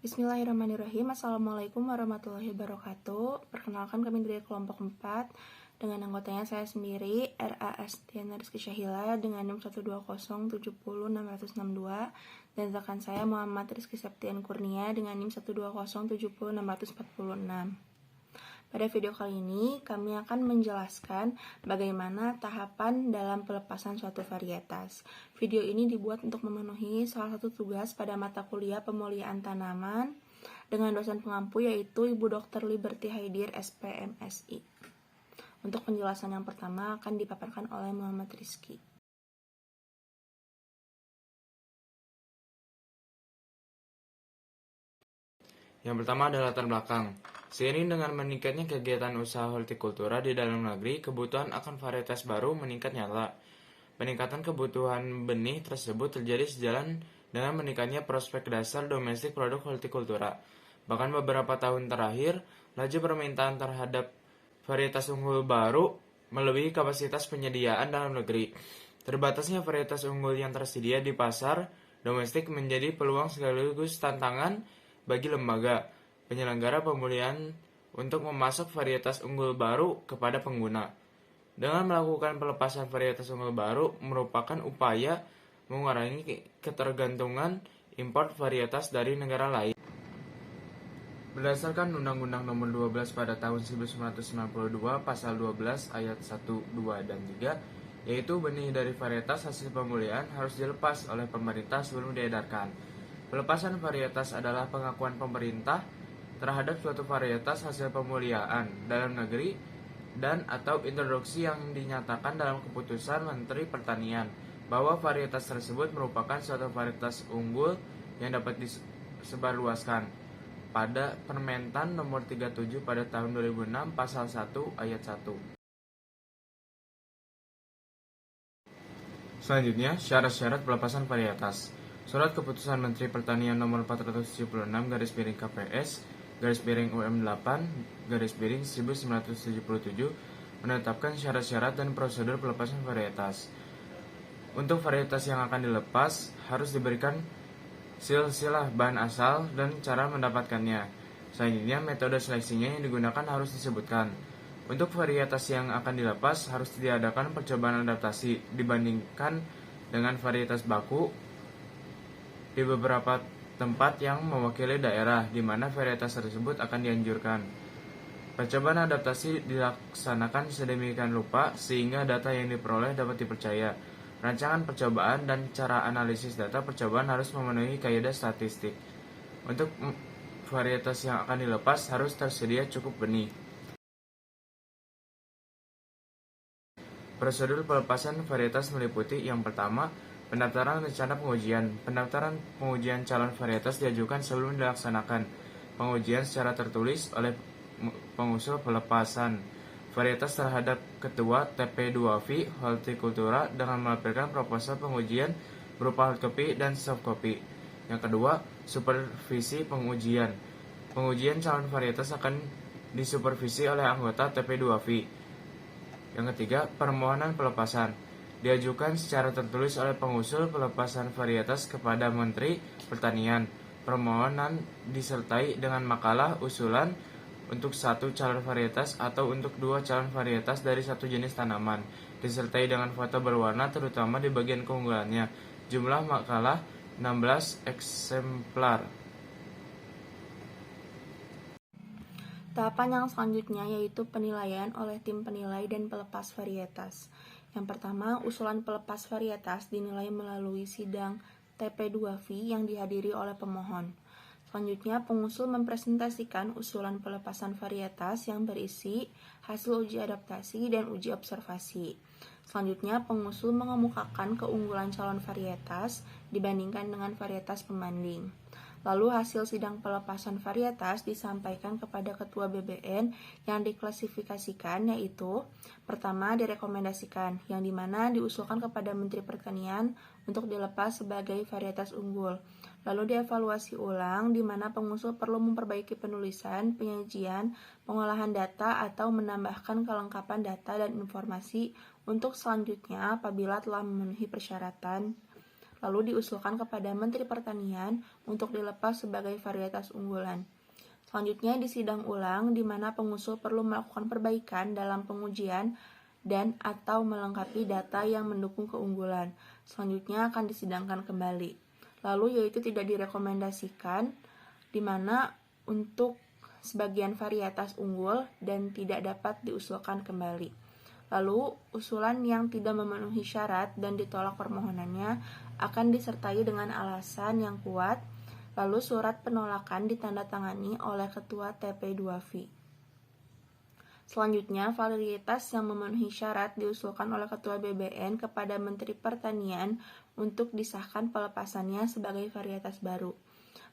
Bismillahirrahmanirrahim. Assalamualaikum warahmatullahi wabarakatuh. Perkenalkan, kami dari kelompok 4 dengan anggotanya saya sendiri, RA Astiana Rizky Syahila dengan NIM 120700662, dan rekan saya Muhammad Rizky Septian Kurnia dengan NIM 120700646. Pada video kali ini, kami akan menjelaskan bagaimana tahapan dalam pelepasan suatu varietas. Video ini dibuat untuk memenuhi salah satu tugas pada mata kuliah pemuliaan tanaman dengan dosen pengampu yaitu Ibu Dr. Liberty Haidir, SPMSI. Untuk penjelasan yang pertama akan dipaparkan oleh Muhammad Rizky. Yang pertama adalah latar belakang. Seiring dengan meningkatnya kegiatan usaha hortikultura di dalam negeri, kebutuhan akan varietas baru meningkat nyata. Peningkatan kebutuhan benih tersebut terjadi sejalan dengan meningkatnya prospek dasar domestik produk hortikultura. Bahkan beberapa tahun terakhir, laju permintaan terhadap varietas unggul baru melebihi kapasitas penyediaan dalam negeri. Terbatasnya varietas unggul yang tersedia di pasar domestik menjadi peluang sekaligus tantangan bagi lembaga penyelenggara pemulihan untuk memasok varietas unggul baru kepada pengguna. Dengan melakukan pelepasan varietas unggul baru merupakan upaya mengurangi ketergantungan impor varietas dari negara lain. Berdasarkan Undang-Undang Nomor 12 pada tahun 1992 Pasal 12 Ayat 1, 2, dan 3, yaitu benih dari varietas hasil pemulihan harus dilepas oleh pemerintah sebelum diedarkan. Pelepasan varietas adalah pengakuan pemerintah terhadap suatu varietas hasil pemulihan dalam negeri dan atau introduksi yang dinyatakan dalam keputusan Menteri Pertanian bahwa varietas tersebut merupakan suatu varietas unggul yang dapat disebarluaskan pada Permentan Nomor 37 pada tahun 2006 Pasal 1 Ayat 1. Selanjutnya, syarat-syarat pelepasan varietas. Surat Keputusan Menteri Pertanian Nomor 476/KPS UM8 1977 menetapkan syarat-syarat dan prosedur pelepasan varietas. Untuk varietas yang akan dilepas harus diberikan silsilah bahan asal dan cara mendapatkannya. Selanjutnya, metode seleksinya yang digunakan harus disebutkan. Untuk varietas yang akan dilepas harus diadakan percobaan adaptasi dibandingkan dengan varietas baku di beberapa tempat yang mewakili daerah di mana varietas tersebut akan dianjurkan. Percobaan adaptasi dilaksanakan sedemikian rupa sehingga data yang diperoleh dapat dipercaya. Rancangan percobaan dan cara analisis data percobaan harus memenuhi kaidah statistik. Untuk varietas yang akan dilepas harus tersedia cukup benih. Prosedur pelepasan varietas meliputi yang pertama, pendaftaran rencana pengujian. Pendaftaran pengujian calon varietas diajukan sebelum dilaksanakan pengujian secara tertulis oleh pengusul pelepasan varietas terhadap ketua TP2V Hortikultura dengan melampirkan proposal pengujian berupa hard copy dan soft copy. Yang kedua, supervisi pengujian. Pengujian calon varietas akan disupervisi oleh anggota TP2V. Yang ketiga, permohonan pelepasan. Diajukan secara tertulis oleh pengusul pelepasan varietas kepada Menteri Pertanian. Permohonan disertai dengan makalah usulan untuk satu calon varietas atau untuk dua calon varietas dari satu jenis tanaman, disertai dengan foto berwarna terutama di bagian keunggulannya. Jumlah makalah 16 eksemplar. Tahapan yang selanjutnya yaitu penilaian oleh tim penilai dan pelepas varietas. Yang pertama, usulan pelepas varietas dinilai melalui sidang TP2V yang dihadiri oleh pemohon. Selanjutnya, pengusul mempresentasikan usulan pelepasan varietas yang berisi hasil uji adaptasi dan uji observasi. Selanjutnya, pengusul mengemukakan keunggulan calon varietas dibandingkan dengan varietas pembanding. Lalu hasil sidang pelepasan varietas disampaikan kepada Ketua BBN yang diklasifikasikan, yaitu pertama direkomendasikan, yang dimana diusulkan kepada Menteri Pertanian untuk dilepas sebagai varietas unggul. Lalu dievaluasi ulang, di mana pengusul perlu memperbaiki penulisan, penyajian, pengolahan data, atau menambahkan kelengkapan data dan informasi untuk selanjutnya apabila telah memenuhi persyaratan lalu diusulkan kepada Menteri Pertanian untuk dilepas sebagai varietas unggulan. Selanjutnya di sidang ulang di mana pengusul perlu melakukan perbaikan dalam pengujian dan atau melengkapi data yang mendukung keunggulan. Selanjutnya akan disidangkan kembali. Lalu yaitu tidak direkomendasikan di mana untuk sebagian varietas unggul dan tidak dapat diusulkan kembali. Lalu, usulan yang tidak memenuhi syarat dan ditolak permohonannya akan disertai dengan alasan yang kuat, lalu surat penolakan ditandatangani oleh Ketua TP2V. Selanjutnya, varietas yang memenuhi syarat diusulkan oleh Ketua BBN kepada Menteri Pertanian untuk disahkan pelepasannya sebagai varietas baru.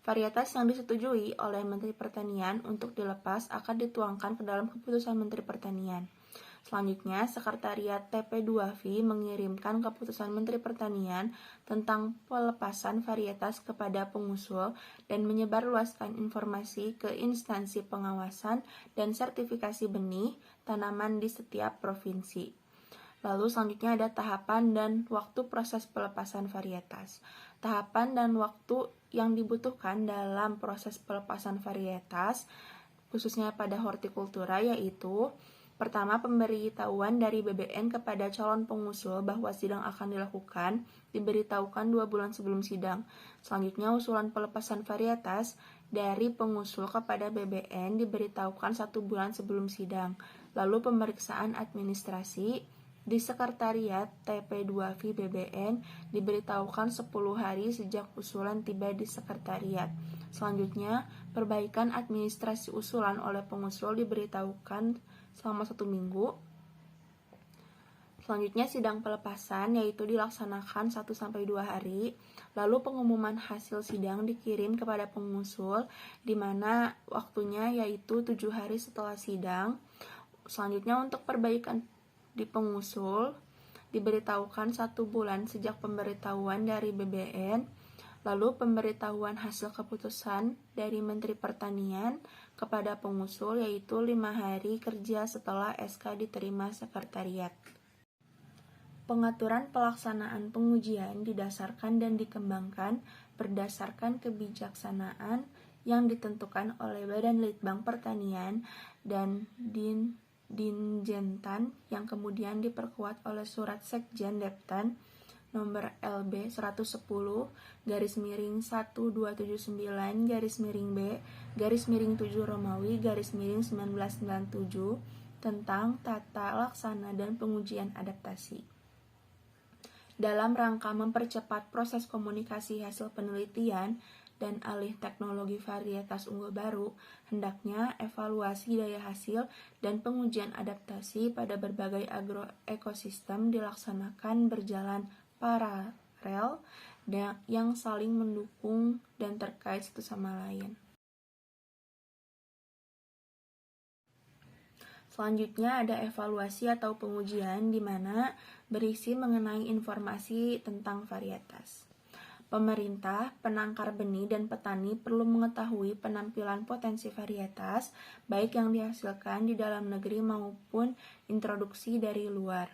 Varietas yang disetujui oleh Menteri Pertanian untuk dilepas akan dituangkan ke dalam keputusan Menteri Pertanian. Selanjutnya, Sekretariat TP2V mengirimkan keputusan Menteri Pertanian tentang pelepasan varietas kepada pengusul dan menyebarluaskan informasi ke instansi pengawasan dan sertifikasi benih tanaman di setiap provinsi. Lalu selanjutnya ada tahapan dan waktu proses pelepasan varietas. Tahapan dan waktu yang dibutuhkan dalam proses pelepasan varietas, khususnya pada hortikultura, yaitu pertama, pemberitahuan dari BBN kepada calon pengusul bahwa sidang akan dilakukan, diberitahukan 2 bulan sebelum sidang. Selanjutnya, usulan pelepasan varietas dari pengusul kepada BBN diberitahukan 1 bulan sebelum sidang. Lalu pemeriksaan administrasi di Sekretariat TP2V BBN diberitahukan 10 hari sejak usulan tiba di Sekretariat. Selanjutnya, perbaikan administrasi usulan oleh pengusul diberitahukan selama 1 minggu. Selanjutnya, sidang pelepasan yaitu dilaksanakan 1-2 hari. Lalu pengumuman hasil sidang dikirim kepada pengusul di mana waktunya yaitu 7 hari setelah sidang. Selanjutnya, untuk perbaikan di pengusul diberitahukan 1 bulan sejak pemberitahuan dari BBN, lalu pemberitahuan hasil keputusan dari Menteri Pertanian kepada pengusul yaitu 5 hari kerja setelah SK diterima sekretariat. Pengaturan pelaksanaan pengujian didasarkan dan dikembangkan berdasarkan kebijaksanaan yang ditentukan oleh Badan Litbang Pertanian dan Dinjentan yang kemudian diperkuat oleh Surat Sekjen Deptan nomor LB 110/1279/B/7 Romawi /1997 tentang tata laksana dan pengujian adaptasi. Dalam rangka mempercepat proses komunikasi hasil penelitian dan alih teknologi varietas unggul baru, hendaknya evaluasi daya hasil dan pengujian adaptasi pada berbagai agroekosistem dilaksanakan berjalan paralel yang saling mendukung dan terkait satu sama lain. Selanjutnya ada evaluasi atau pengujian di mana berisi mengenai informasi tentang varietas. Pemerintah, penangkar benih, dan petani perlu mengetahui penampilan potensi varietas, baik yang dihasilkan di dalam negeri maupun introduksi dari luar.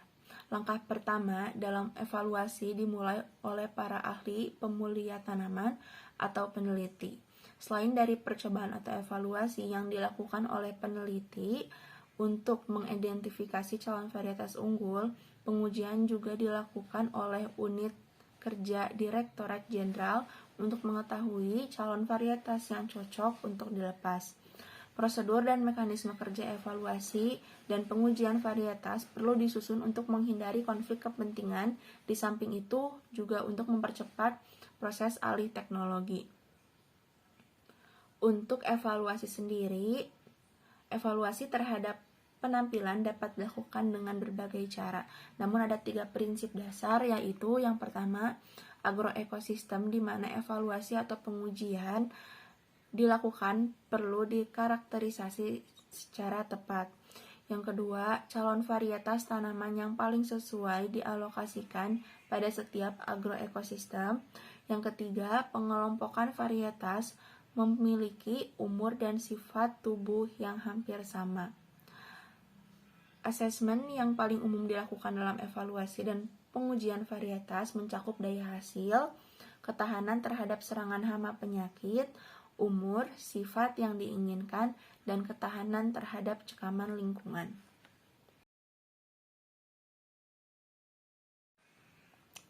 Langkah pertama dalam evaluasi dimulai oleh para ahli pemulia tanaman atau peneliti. Selain dari percobaan atau evaluasi yang dilakukan oleh peneliti untuk mengidentifikasi calon varietas unggul, pengujian juga dilakukan oleh unit kerja Direktorat Jenderal untuk mengetahui calon varietas yang cocok untuk dilepas. Prosedur dan mekanisme kerja evaluasi dan pengujian varietas perlu disusun untuk menghindari konflik kepentingan, di samping itu juga untuk mempercepat proses alih teknologi. Untuk evaluasi sendiri, evaluasi terhadap penampilan dapat dilakukan dengan berbagai cara. Namun ada 3 prinsip dasar, yaitu yang pertama, agroekosistem di mana evaluasi atau pengujian dilakukan perlu dikarakterisasi secara tepat. Yang kedua, calon varietas tanaman yang paling sesuai dialokasikan pada setiap agroekosistem. Yang ketiga, pengelompokan varietas memiliki umur dan sifat tubuh yang hampir sama. Asesmen yang paling umum dilakukan dalam evaluasi dan pengujian varietas mencakup daya hasil, ketahanan terhadap serangan hama penyakit, umur, sifat yang diinginkan, dan ketahanan terhadap cekaman lingkungan.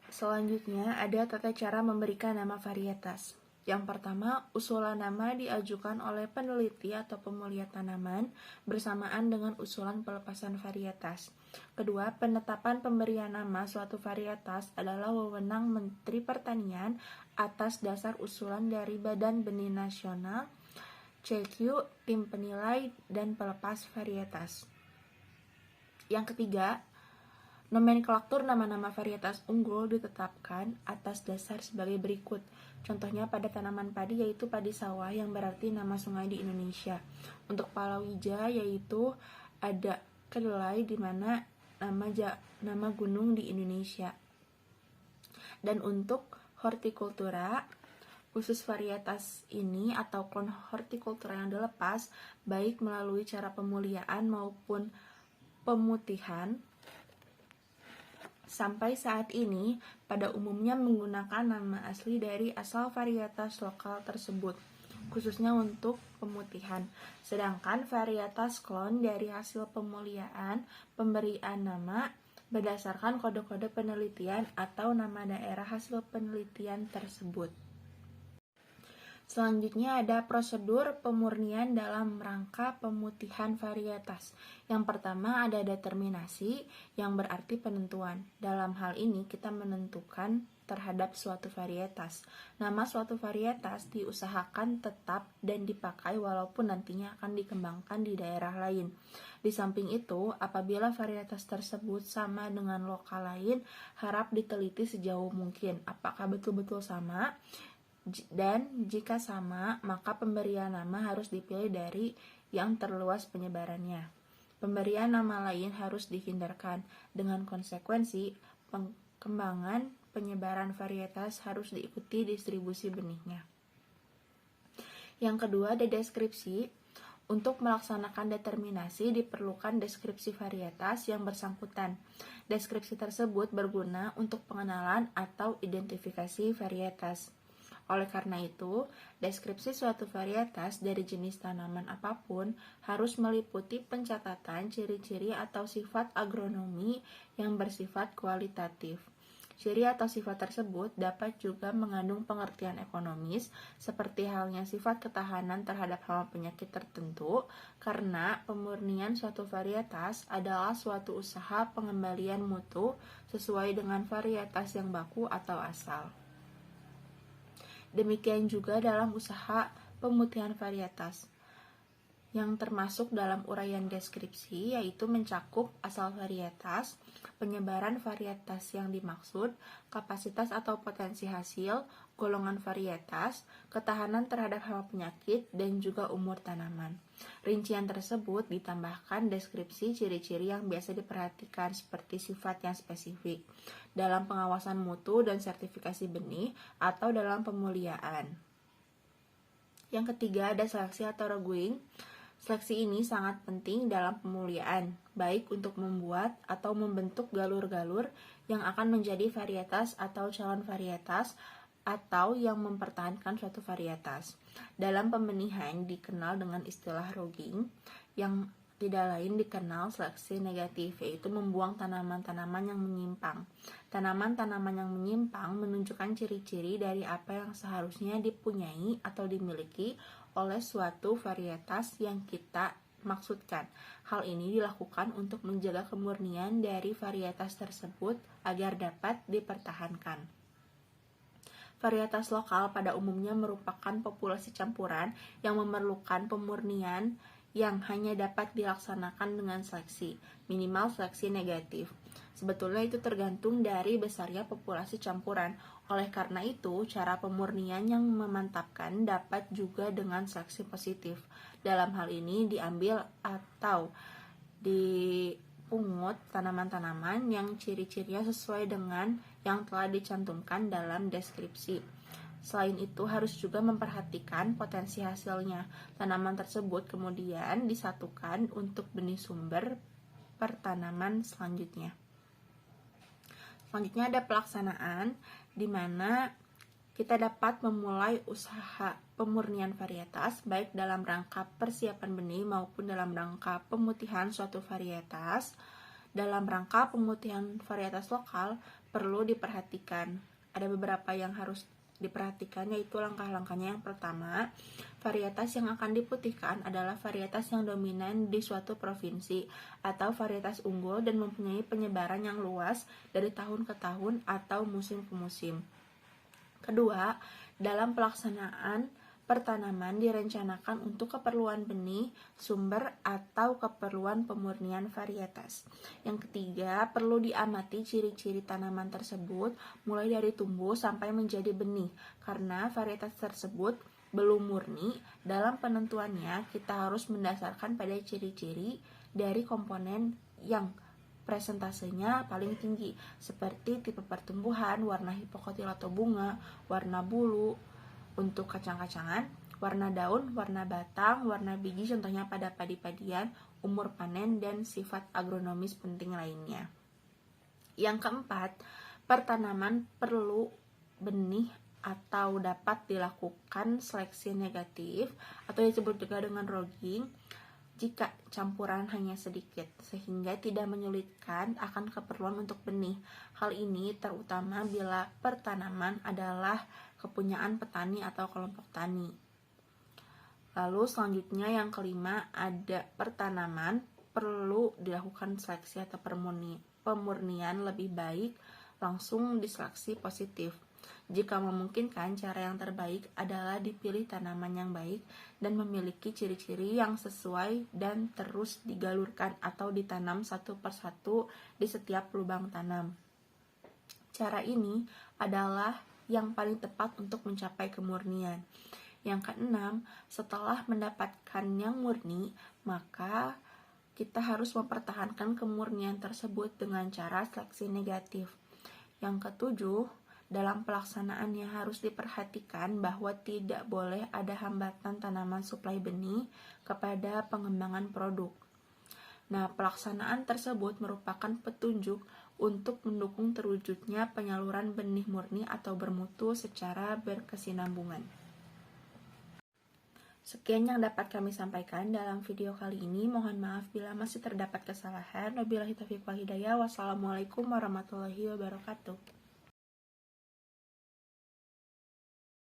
Selanjutnya ada tata cara memberikan nama varietas. Yang pertama, usulan nama diajukan oleh peneliti atau pemulia tanaman bersamaan dengan usulan pelepasan varietas. Kedua, penetapan pemberian nama suatu varietas adalah wewenang Menteri Pertanian atas dasar usulan dari Badan Benih Nasional, CQ, tim penilai, dan pelepas varietas. Yang ketiga, nomenklatur nama-nama varietas unggul ditetapkan atas dasar sebagai berikut. Contohnya pada tanaman padi yaitu padi sawah yang berarti nama sungai di Indonesia. Untuk palawija yaitu ada kedelai di mana nama gunung di Indonesia. Dan untuk hortikultura, khusus varietas ini atau klon hortikultura yang dilepas baik melalui cara pemuliaan maupun pemutihan sampai saat ini pada umumnya menggunakan nama asli dari asal varietas lokal tersebut, khususnya untuk pemutihan. Sedangkan varietas klon dari hasil pemuliaan pemberian nama berdasarkan kode-kode penelitian atau nama daerah hasil penelitian tersebut. Selanjutnya ada prosedur pemurnian dalam rangka pemutihan varietas. Yang pertama ada determinasi yang berarti penentuan. Dalam hal ini kita menentukan terhadap suatu varietas. Nama suatu varietas diusahakan tetap dan dipakai walaupun nantinya akan dikembangkan di daerah lain. Di samping itu, apabila varietas tersebut sama dengan lokal lain, harap diteliti sejauh mungkin apakah betul-betul sama. Dan jika sama, maka pemberian nama harus dipilih dari yang terluas penyebarannya. Pemberian nama lain harus dihindarkan. Dengan konsekuensi, pengembangan penyebaran varietas harus diikuti distribusi benihnya. Yang kedua, ada deskripsi. Untuk melaksanakan determinasi diperlukan deskripsi varietas yang bersangkutan. Deskripsi tersebut berguna untuk pengenalan atau identifikasi varietas. Oleh karena itu, deskripsi suatu varietas dari jenis tanaman apapun harus meliputi pencatatan ciri-ciri atau sifat agronomi yang bersifat kualitatif. Ciri atau sifat tersebut dapat juga mengandung pengertian ekonomis, seperti halnya sifat ketahanan terhadap hama penyakit tertentu, karena pemurnian suatu varietas adalah suatu usaha pengembalian mutu sesuai dengan varietas yang baku atau asal. Demikian juga dalam usaha pemutihan varietas, yang termasuk dalam uraian deskripsi, yaitu mencakup asal varietas, penyebaran varietas yang dimaksud, kapasitas atau potensi hasil, golongan varietas, ketahanan terhadap hama penyakit, dan juga umur tanaman. Rincian tersebut ditambahkan deskripsi ciri-ciri yang biasa diperhatikan seperti sifat yang spesifik dalam pengawasan mutu dan sertifikasi benih atau dalam pemuliaan. Yang ketiga ada seleksi atau reguing. Seleksi ini sangat penting dalam pemuliaan, baik untuk membuat atau membentuk galur-galur yang akan menjadi varietas atau calon varietas atau yang mempertahankan suatu varietas. Dalam pembenihan dikenal dengan istilah rogging, yang tidak lain dikenal seleksi negatif, yaitu membuang tanaman-tanaman yang menyimpang. Tanaman-tanaman yang menyimpang menunjukkan ciri-ciri dari apa yang seharusnya dipunyai atau dimiliki oleh suatu varietas yang kita maksudkan. Hal ini dilakukan untuk menjaga kemurnian dari varietas tersebut agar dapat dipertahankan. Varietas lokal pada umumnya merupakan populasi campuran yang memerlukan pemurnian yang hanya dapat dilaksanakan dengan seleksi, minimal seleksi negatif. Sebetulnya itu tergantung dari besarnya populasi campuran. Oleh karena itu, cara pemurnian yang memantapkan dapat juga dengan seleksi positif. Dalam hal ini diambil atau dipungut tanaman-tanaman yang ciri-cirinya sesuai dengan yang telah dicantumkan dalam deskripsi. Selain itu, harus juga memperhatikan potensi hasilnya. Tanaman tersebut kemudian disatukan untuk benih sumber pertanaman selanjutnya. Selanjutnya ada pelaksanaan, di mana kita dapat memulai usaha pemurnian varietas baik dalam rangka persiapan benih maupun dalam rangka pemutihan suatu varietas. Dalam rangka pemutihan varietas lokal perlu diperhatikan. Ada beberapa yang harus diperhatikan, yaitu langkah-langkahnya. Yang pertama, varietas yang akan diputihkan adalah varietas yang dominan di suatu provinsi atau varietas unggul dan mempunyai penyebaran yang luas dari tahun ke tahun atau musim ke musim. Kedua, dalam pelaksanaan pertanaman direncanakan untuk keperluan benih, sumber, atau keperluan pemurnian varietas. Yang ketiga, perlu diamati ciri-ciri tanaman tersebut mulai dari tumbuh sampai menjadi benih. Karena varietas tersebut belum murni, dalam penentuannya kita harus mendasarkan pada ciri-ciri dari komponen yang presentasenya paling tinggi, seperti tipe pertumbuhan, warna hipokotil atau bunga, warna bulu untuk kacang-kacangan, warna daun, warna batang, warna biji contohnya pada padi-padian, umur panen, dan sifat agronomis penting lainnya. Yang keempat, pertanaman perlu benih atau dapat dilakukan seleksi negatif atau disebut juga dengan rogging jika campuran hanya sedikit, sehingga tidak menyulitkan akan keperluan untuk benih. Hal ini terutama bila pertanaman adalah kepunyaan petani atau kelompok tani. Lalu selanjutnya yang kelima, ada pertanaman perlu dilakukan seleksi atau pemurnian lebih baik langsung diseleksi positif. Jika memungkinkan, cara yang terbaik adalah dipilih tanaman yang baik dan memiliki ciri-ciri yang sesuai dan terus digalurkan atau ditanam satu persatu di setiap lubang tanam. Cara ini adalah yang paling tepat untuk mencapai kemurnian. Yang keenam, setelah mendapatkan yang murni, maka kita harus mempertahankan kemurnian tersebut dengan cara seleksi negatif. Yang ketujuh, dalam pelaksanaannya harus diperhatikan bahwa tidak boleh ada hambatan tanaman suplai benih kepada pengembangan produk. Nah, pelaksanaan tersebut merupakan petunjuk untuk mendukung terwujudnya penyaluran benih murni atau bermutu secara berkesinambungan. Sekian yang dapat kami sampaikan dalam video kali ini. Mohon maaf bila masih terdapat kesalahan. Wabillahi taufiq wal hidayah. Wassalamualaikum warahmatullahi wabarakatuh.